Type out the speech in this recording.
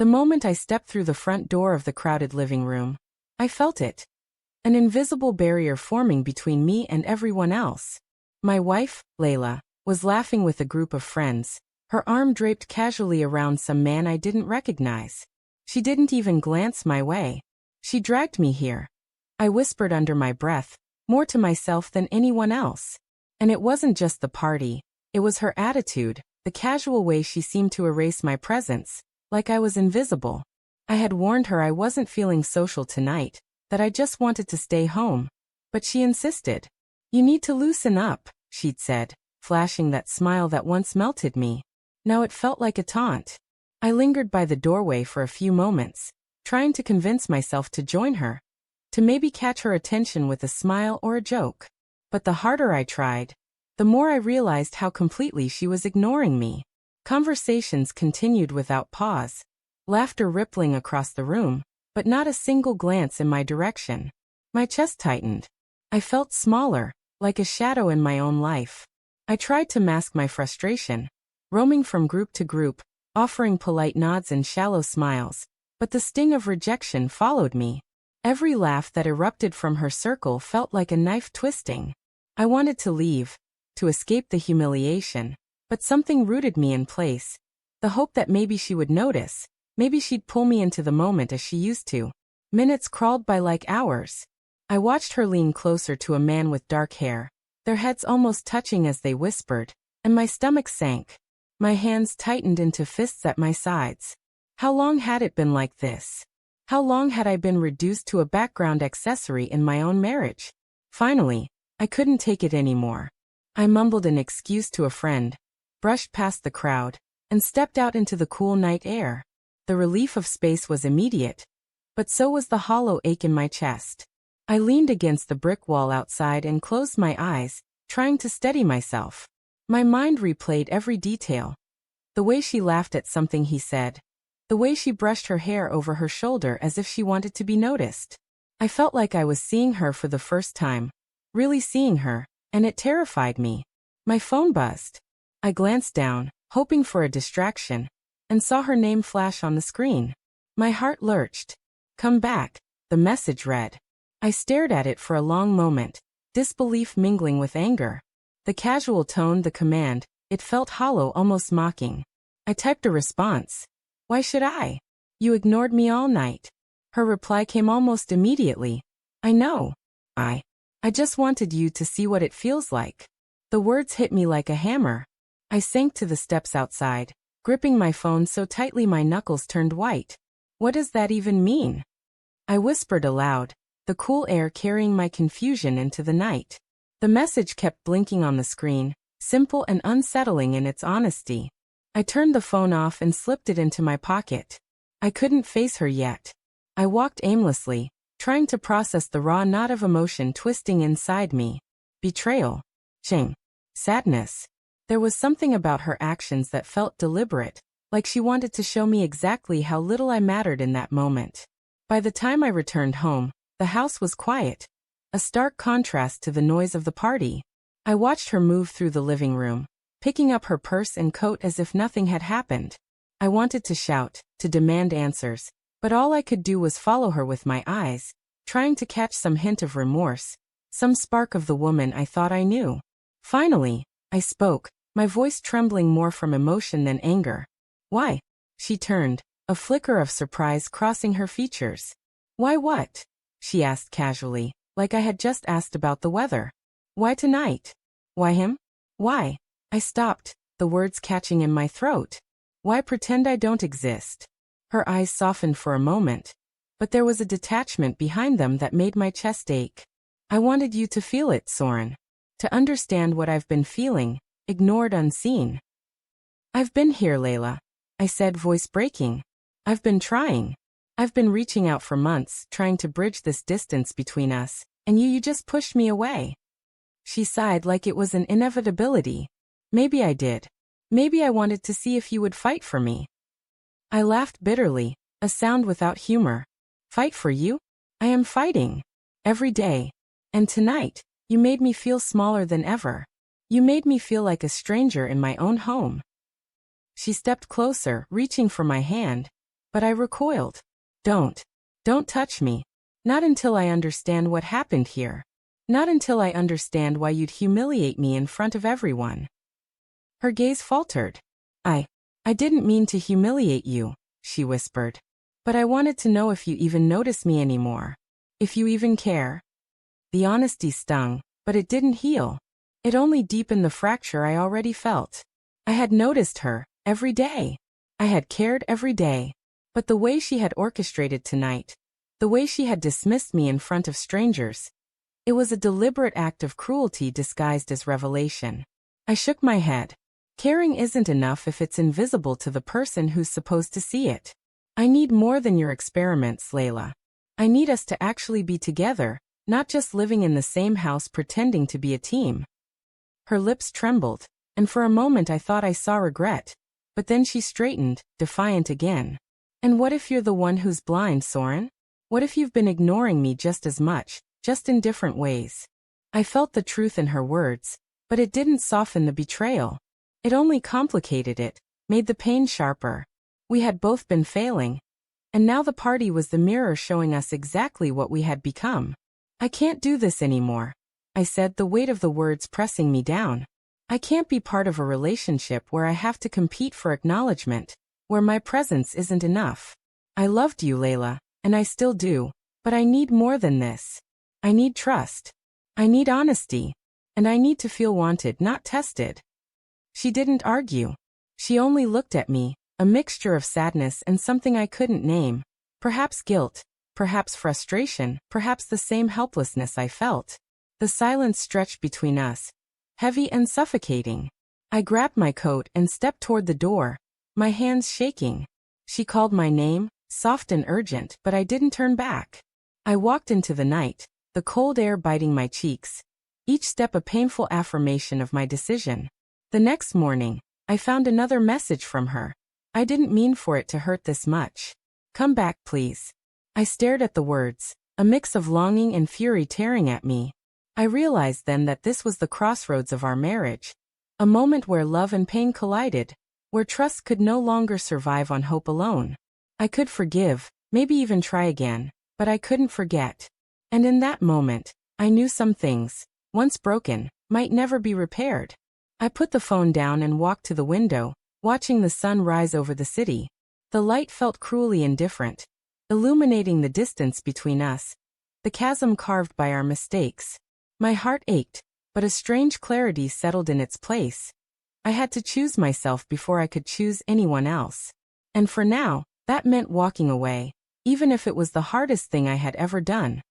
The moment I stepped through the front door of the crowded living room, I felt it. An invisible barrier forming between me and everyone else. My wife, Layla, was laughing with a group of friends, her arm draped casually around some man I didn't recognize. She didn't even glance my way. She dragged me here. I whispered under my breath, more to myself than anyone else. And it wasn't just the party, it was her attitude, the casual way she seemed to erase my presence, like I was invisible. I had warned her I wasn't feeling social tonight, that I just wanted to stay home. But she insisted. You need to loosen up, she'd said, flashing that smile that once melted me. Now it felt like a taunt. I lingered by the doorway for a few moments, trying to convince myself to join her, to maybe catch her attention with a smile or a joke. But the harder I tried, the more I realized how completely she was ignoring me. Conversations continued without pause, laughter rippling across the room, but not a single glance in my direction. My chest tightened. I felt smaller, like a shadow in my own life. I tried to mask my frustration, roaming from group to group, offering polite nods and shallow smiles, but the sting of rejection followed me. Every laugh that erupted from her circle felt like a knife twisting. I wanted to leave, to escape the humiliation, but something rooted me in place. The hope that maybe she would notice, maybe she'd pull me into the moment as she used to. Minutes crawled by like hours. I watched her lean closer to a man with dark hair, their heads almost touching as they whispered, and my stomach sank. My hands tightened into fists at my sides. How long had it been like this? How long had I been reduced to a background accessory in my own marriage? Finally, I couldn't take it anymore. I mumbled an excuse to a friend, brushed past the crowd, and stepped out into the cool night air. The relief of space was immediate, but so was the hollow ache in my chest. I leaned against the brick wall outside and closed my eyes, trying to steady myself. My mind replayed every detail. The way she laughed at something he said. The way she brushed her hair over her shoulder as if she wanted to be noticed. I felt like I was seeing her for the first time. Really seeing her, and it terrified me. My phone buzzed. I glanced down, hoping for a distraction, and saw her name flash on the screen. My heart lurched. Come back, the message read. I stared at it for a long moment, disbelief mingling with anger. The casual tone, the command, it felt hollow, almost mocking. I typed a response. Why should I? You ignored me all night. Her reply came almost immediately. I know. I just wanted you to see what it feels like. The words hit me like a hammer. I sank to the steps outside, gripping my phone so tightly my knuckles turned white. What does that even mean? I whispered aloud, the cool air carrying my confusion into the night. The message kept blinking on the screen, simple and unsettling in its honesty. I turned the phone off and slipped it into my pocket. I couldn't face her yet. I walked aimlessly, trying to process the raw knot of emotion twisting inside me. Betrayal. Shame. Sadness. There was something about her actions that felt deliberate, like she wanted to show me exactly how little I mattered in that moment. By the time I returned home, the house was quiet, a stark contrast to the noise of the party. I watched her move through the living room, picking up her purse and coat as if nothing had happened. I wanted to shout, to demand answers, but all I could do was follow her with my eyes, trying to catch some hint of remorse, some spark of the woman I thought I knew. Finally, I spoke, my voice trembling more from emotion than anger. Why? She turned, a flicker of surprise crossing her features. Why what? She asked casually, like I had just asked about the weather. Why tonight? Why him? Why? I stopped, the words catching in my throat. Why pretend I don't exist? Her eyes softened for a moment, but there was a detachment behind them that made my chest ache. I wanted you to feel it, Soren. To understand what I've been feeling, ignored, unseen. I've been here, Layla, I said, voice breaking. I've been trying. I've been reaching out for months, trying to bridge this distance between us, and you just pushed me away. She sighed like it was an inevitability. Maybe I did. Maybe I wanted to see if you would fight for me. I laughed bitterly, a sound without humor. Fight for you? I am fighting. Every day. And tonight, you made me feel smaller than ever. You made me feel like a stranger in my own home. She stepped closer, reaching for my hand. But I recoiled. Don't touch me. Not until I understand what happened here. Not until I understand why you'd humiliate me in front of everyone. Her gaze faltered. I didn't mean to humiliate you, she whispered. But I wanted to know if you even notice me anymore. If you even care. The honesty stung, but it didn't heal. It only deepened the fracture I already felt. I had noticed her, every day. I had cared every day. But the way she had orchestrated tonight, the way she had dismissed me in front of strangers, it was a deliberate act of cruelty disguised as revelation. I shook my head. Caring isn't enough if it's invisible to the person who's supposed to see it. I need more than your experiments, Layla. I need us to actually be together, not just living in the same house pretending to be a team. Her lips trembled, and for a moment I thought I saw regret. But then she straightened, defiant again. And what if you're the one who's blind, Soren? What if you've been ignoring me just as much, just in different ways? I felt the truth in her words, but it didn't soften the betrayal. It only complicated it, made the pain sharper. We had both been failing. And now the party was the mirror showing us exactly what we had become. I can't do this anymore, I said, the weight of the words pressing me down. I can't be part of a relationship where I have to compete for acknowledgement, where my presence isn't enough. I loved you, Layla, and I still do, but I need more than this. I need trust. I need honesty. And I need to feel wanted, not tested. She didn't argue. She only looked at me, a mixture of sadness and something I couldn't name. Perhaps guilt, perhaps frustration, perhaps the same helplessness I felt. The silence stretched between us, heavy and suffocating. I grabbed my coat and stepped toward the door, my hands shaking. She called my name, soft and urgent, but I didn't turn back. I walked into the night, the cold air biting my cheeks, each step a painful affirmation of my decision. The next morning, I found another message from her. I didn't mean for it to hurt this much. Come back, please. I stared at the words, a mix of longing and fury tearing at me. I realized then that this was the crossroads of our marriage. A moment where love and pain collided, where trust could no longer survive on hope alone. I could forgive, maybe even try again, but I couldn't forget. And in that moment, I knew some things, once broken, might never be repaired. I put the phone down and walked to the window, watching the sun rise over the city. The light felt cruelly indifferent, illuminating the distance between us, the chasm carved by our mistakes. My heart ached, but a strange clarity settled in its place. I had to choose myself before I could choose anyone else. And for now, that meant walking away, even if it was the hardest thing I had ever done.